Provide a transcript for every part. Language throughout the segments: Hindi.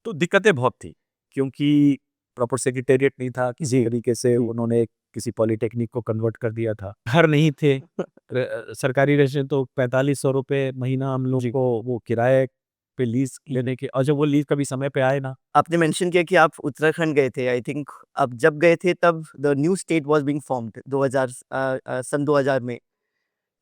तो दिक्कतें बहुत थी, क्योंकि प्रॉपर सेक्रेटेरिएट नहीं था, किसी तरीके से उन्होंने किसी पॉलिटेक्निक को कन्वर्ट कर दिया था। घर नहीं थे, सरकारी रेजिडेंट तो 4500 रुपये महीना हम लोग को वो किराए पे लीज लेने के, और जब वो लीज कभी समय पे आए ना। आपने मेंशन किया कि आप उत्तराखंड गए थे। आई थिंक आप जब गए थे तब the new state was being formed 2000 सन 2000 में।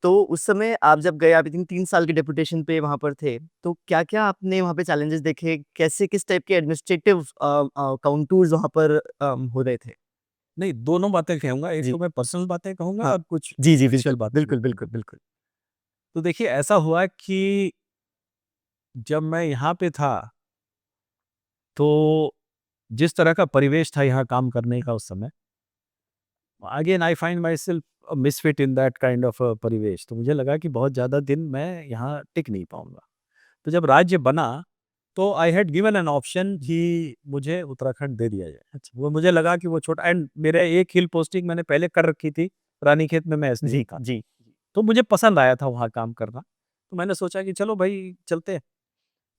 तो उस समय आप जब गए, आप आई थिंक 3 साल के डेपुटेशन पे वहाँ पर थे। तो क्या-क्या आपने वहाँ पे चैलेंजेस देखे? कैसे किस टाइप के एडमिनिस्ट्रेटिव काउंटर्स वहाँ पर हो रहे थे? नहीं, दोनों बातें कहूँगा, एक जी। तो मैं पर्सनल बातें कहूँगा हाँ। और कुछ जी, जी, ऑफिशियल बिल्कुल। बातें भी बिल्कुल, कहूँगा। बिल्कुल, बिल्कुल। तो देखिए, ऐसा हुआ कि जब मैं यहाँ पे था, तो जिस तरह का परिवेश था यहाँ काम करने का उस समय, again I find my self misfit in that kind of परिवेश। तो मुझे लगा कि बहुत ज़्यादा दिन मैं यहाँ टिक नहीं पाऊंगा। तो जब राज्य बना, तो I had given an option कि मुझे उत्तराखंड दे दिया जाए। अच्छा, वो मुझे लगा कि वो छोटा, एंड मेरे एक हिल पोस्टिंग मैंने पहले कर रखी थी, रानीखेत में मैं एसडीएम जी, था। जी। तो मुझे पसंद आया था वहाँ काम करना। तो मैंने सोचा कि चलो भाई चलते हैं।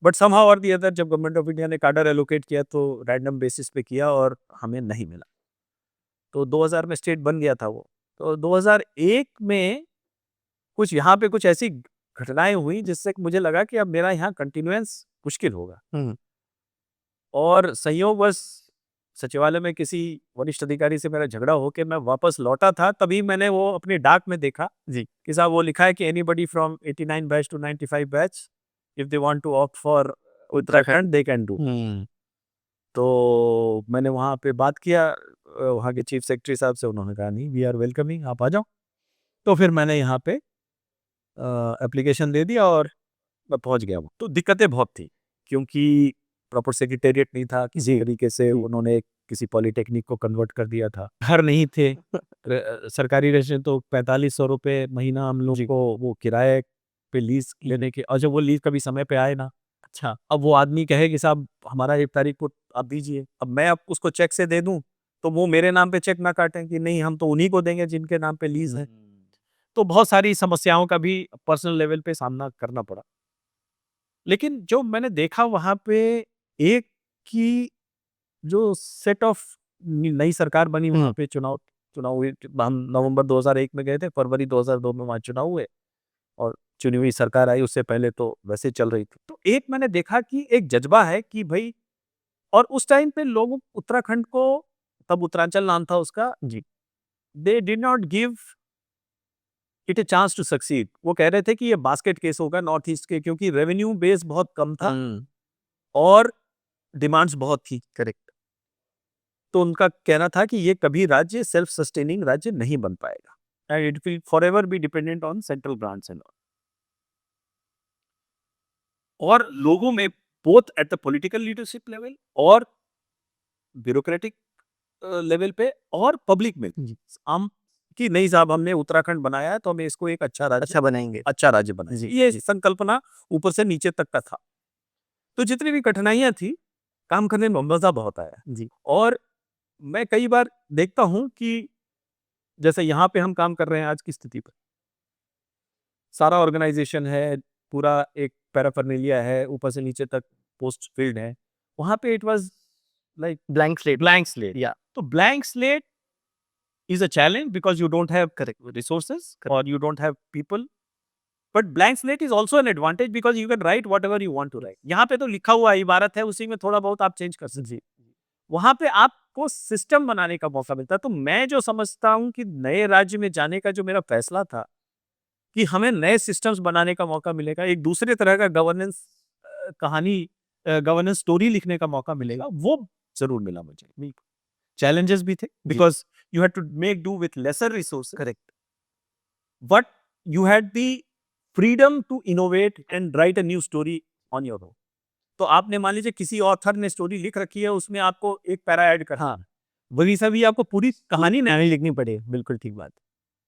बट समहाउ और दी अदर, जब गवर्नमेंट ऑफ इंडिया ने कैडर एलोकेट किया, तो रैंडम बेसिस पे किया और हमें नहीं मिला। तो 2000 में स्टेट बन गया था वो। तो 2001 में कुछ यहाँ पे कुछ ऐसी घटनाएं हुई जिससे मुझे लगा कि अब मेरा यहाँ कंटिन्यूएंस मुश्किल होगा। हुँ। और संयोगवश सचिवालय में किसी वरिष्ठ अधिकारी से मेरा झगड़ा होके मैं वापस लौटा था, तभी मैंने वो अपनी डाक में देखा जी। कि साहब वो लिखा है कि anybody from 89 batch to 95 batch, if they want to opt for Uttarakhand. Uttarakhand they can do. हुँ। तो मैंने वहाँ पे बात किया वहाँ के चीफ सेक्रेटरी साहब से, उन्होंने कहा नहीं, वी आर वेलकमिंग, आप आ जाओ। तो फिर मैंने यहाँ पे एप्लीकेशन दे दिया और मैं पहुँच गया वहाँ। तो दिक्कतें बहुत थी, क्योंकि प्रॉपर सेक्रेटेरिएट नहीं था, किसी तरीके से उन्होंने किसी पॉलिटेक्निक को कन्वर्ट कर दिया था। घर नहीं थे, सरकारी रेजिडेंट तो 4500 रुपये महीना हम लोग को वो किराए पे लीज लेने के, और जब वो लीज कभी समय पे आए ना। अच्छा, अब वो आदमी कहे कि साहब हमारा 1 तारीख को आप दीजिए, अब मैं अब उसको चेक से दे दूं, तो वो मेरे नाम पे चेक ना काटें कि नहीं हम तो उन्हीं को देंगे जिनके नाम पे लीज है। तो बहुत सारी समस्याओं का भी पर्सनल लेवल पे सामना करना पड़ा। लेकिन जो मैंने देखा वहाँ पे, एक की जो सेट ऑफ नई सरकार बनी वहाँ पे, चुनाव चुनाव हुए। हम नवंबर 2001 में गए थे, फरवरी 2002 में वहाँ चुनाव हुए और चुनी हुई सरकार आई, उससे पहले तो वैसे चल रही थी। तो एक मैंने देखा कि एक जज्बा है कि भाई, और उस टाइम पे लोग उत्तराखंड को, तब उत्तरांचल नाम था उसका, जी। They did not give it a chance to succeed. वो कह रहे थे कि ये बास्केट केस होगा नॉर्थ ईस्ट के, क्योंकि रेवेन्यू बेस बहुत कम था हुँ। और डिमांड्स बहुत थी। करेक्ट। तो उनका कहना था कि ये कभी राज्य सेल्फ सस्टेनिंग राज्य नहीं बन पाएगा and it will forever be dependent on central grants and all. और लोगों में, both at the political leadership level और ब्यूरोक्रेटिक लेवल पे और पब्लिक में, जी। आम, कि नहीं साहब हमने उत्तराखंड बनाया है तो हमें इसको एक अच्छा बनाएँगे। अच्छा राज्य बनाएंगे, जी, ये जी। संकल्पना ऊपर से नीचे तक का था। तो जितनी भी कठिनाइयां थी, काम करने में मजा बहुत आया। जी। और मैं कई बार देखता हूँ कि जैसे यहाँ पे हम काम कर रहे हैं आज की स्थिति पर, सारा ऑर्गेनाइजेशन है, पूरा एक पैराफर्नेलिया है, ऊपर से नीचे तक पोस्ट फील्ड है। वहाँ पे it was like blank slate. Blank slate. या तो blank slate is a challenge because you don't have correct, resources correct. or you don't have people. But blank slate is also an advantage because you can write whatever you want to write. यहाँ पे तो लिखा हुआ इबारत है, उसी में थोड़ा बहुत आप चेंज कर सकते जी। हैं। वहाँ पे आपको सिस्टम बनाने का मौका मिलता है। तो मैं जो समझता हूँ कि नए राज्य में जाने का जो मेरा फैसला था कि हमें नए सिस्टम्स बनाने का मौका मिलेगा, एक दूसरे तरह का गवर्नेंस कहानी, गवर्नेंस स्टोरी लिखने का मौका मिलेगा, वो जरूर मिला मुझे। चैलेंजेस भी थे जी। Because you had to make do with lesser resources, correct. but you had the freedom to innovate and write a new story on your own. तो आपने मान लीजिए किसी ऑथर ने स्टोरी लिख रखी है, उसमें आपको एक पैरा ऐड करना हाँ। है, वही सभी आपको पूरी कहानी नहीं। कहानी लिखनी पड़े, बिल्कुल ठीक बात।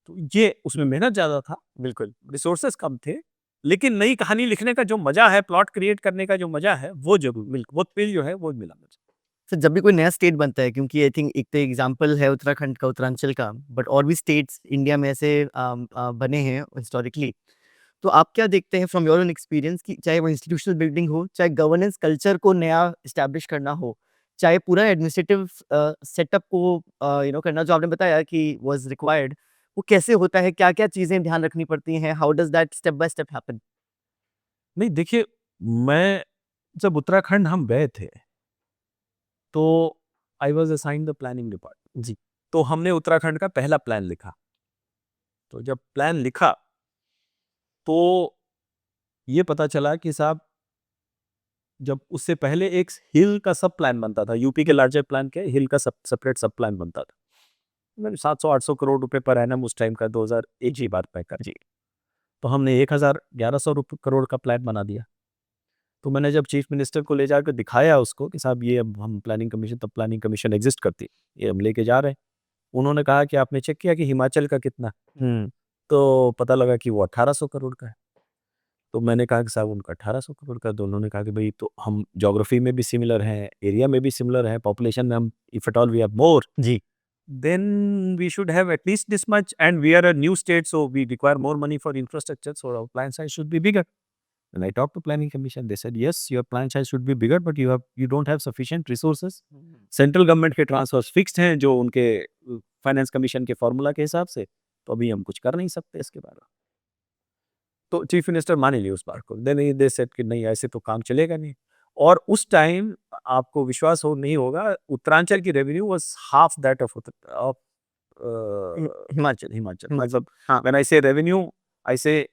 तो ये उसमें मेहनत ज्यादा था, बिल्कुल। रिसोर्सेस कम थे, लेकिन नई कहानी लिखने का जो मजा है, प्लॉट क्रिएट करने का जो मजा है, वो जरूर वो थ्रिल जो है वो मिला मुझे। सर जब भी कोई नया स्टेट बनता है, क्योंकि आई थिंक एक तो एग्जांपल है उत्तराखंड का, उत्तरांचल का, बट और भी स्टेट्स इंडिया में ऐसे बने हैं हिस्टोरिकली। तो आप क्या देखते हैं फ्रॉम योर ओन एक्सपीरियंस कि चाहे वो इंस्टीट्यूशनल बिल्डिंग हो, चाहे गवर्नेंस कल्चर को नया एस्टैब्लिश करना हो, चाहे पूरा एडमिनिस्ट्रेटिव सेटअप को करना जो आपने बताया कि वाज़ रिक्वायर्ड, वो कैसे होता है? क्या-क्या चीज़ें ध्यान रखनी पड़ती हैं? How does that step by step happen? नहीं देखिए, मैं जब उत्तराखंड हम गए थे, तो I was assigned the planning department. जी। तो हमने उत्तराखंड का पहला प्लान लिखा। तो जब प्लान लिखा, तो ये पता चला कि साहब जब उससे पहले एक हिल का सब प्लान बनता था, यूपी के लार्जर प्लान के हिल का सेपरेट सब प्लान बनता था। मैंने 700-800 करोड़ रुपए पर एनम उस टाइम का 2001 की बात मैं कर। जी। तो हमने 1100 करोड़ का प्लान बना दिया। तो मैंने जब चीफ मिनिस्टर को ले जाकर दिखाया उसको कि साहब ये अब हम प्लानिंग कमीशन, तब प्लानिंग कमीशन एग्जिस्ट करती है, ये हम लेके जा रहे हैं। उन्होंने कहा कि आपने चेक किया कि हिमाचल का कितना? हुँ। तो पता लगा कि वो 1800 करोड़ का है। तो मैंने कहा कि साहब उनका 1800 करोड़ का है। तो उन्होंने कहा कि भई तो हम ज्योग्राफी में भी सिमिलर हैं, एरिया में भी सिमिलर हैं, पॉपुलेशन में हम if at all we have more, जी। then we should have at least this much, and we are a new state, so we require more money for infrastructure, so our plan size should be bigger. When I talked to planning commission, they said yes, your plan size should be bigger, but you don't have sufficient resources. Central government के ट्रांसफर्स फिक्स्ड हैं जो उनके फाइनेंस कमीशन के फॉर्मूला के हिसाब से, तो अभी हम कुछ कर नहीं सकते इसके बारे में। तो चीफ मिनिस्टर मान ही लिए उस बात को। देन दे सेड कि नहीं ऐसे तो काम चलेगा नहीं। और उस टाइम आपको विश्वास हो नहीं होगा, उत्तरांचल की revenue was half that of Himachal. Himachal. Himachal. मतलब हाँ। व्हेन आई से रेवेन्यू, आई से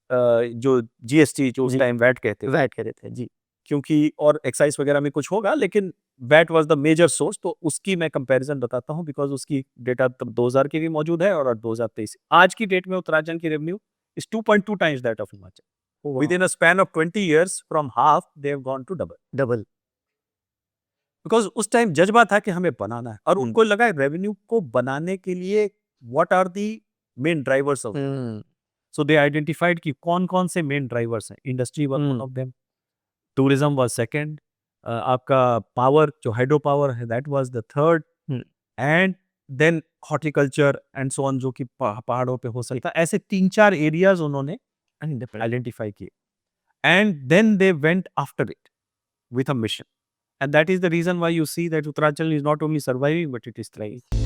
जो जीएसटी जो उस जी। टाइम वैट कहते थे, वैट कह रहे थे। जी। क्योंकि और एक्साइज वगैरह में कुछ होगा, लेकिन what was the major source. तो उसकी मैं कंपैरिजन बताता हूँ, बिकॉज उसकी डेटा तब 2000 की भी मौजूद है और 2023 आज की डेट में उत्तराखंड की revenue is 2.2 times that of Himachal. Within a span of 20 years, from half, they have gone to double. Double. Because उस टाइम जज्बा था कि हमें बनाना है, और हुँ। उनको लगा रेवेन्यू को बनाने के लिए what are the main drivers of it. Hmm. So they identified कि कौन-कौन से मेन ड्राइवर्स हैं. Industry was one hmm. of them. Tourism was second. आपका पावर जो हाइड्रो पावर है that was the third. Hmm. And then horticulture and so on, जो कि पहाड़ों पे हो सकता है। ऐसे 3-4 एरियाज उन्होंने आइडेंटिफाई किए, and then they went after it with a mission. And that is the reason why you see that Uttarakhand is not only surviving, but it is thriving.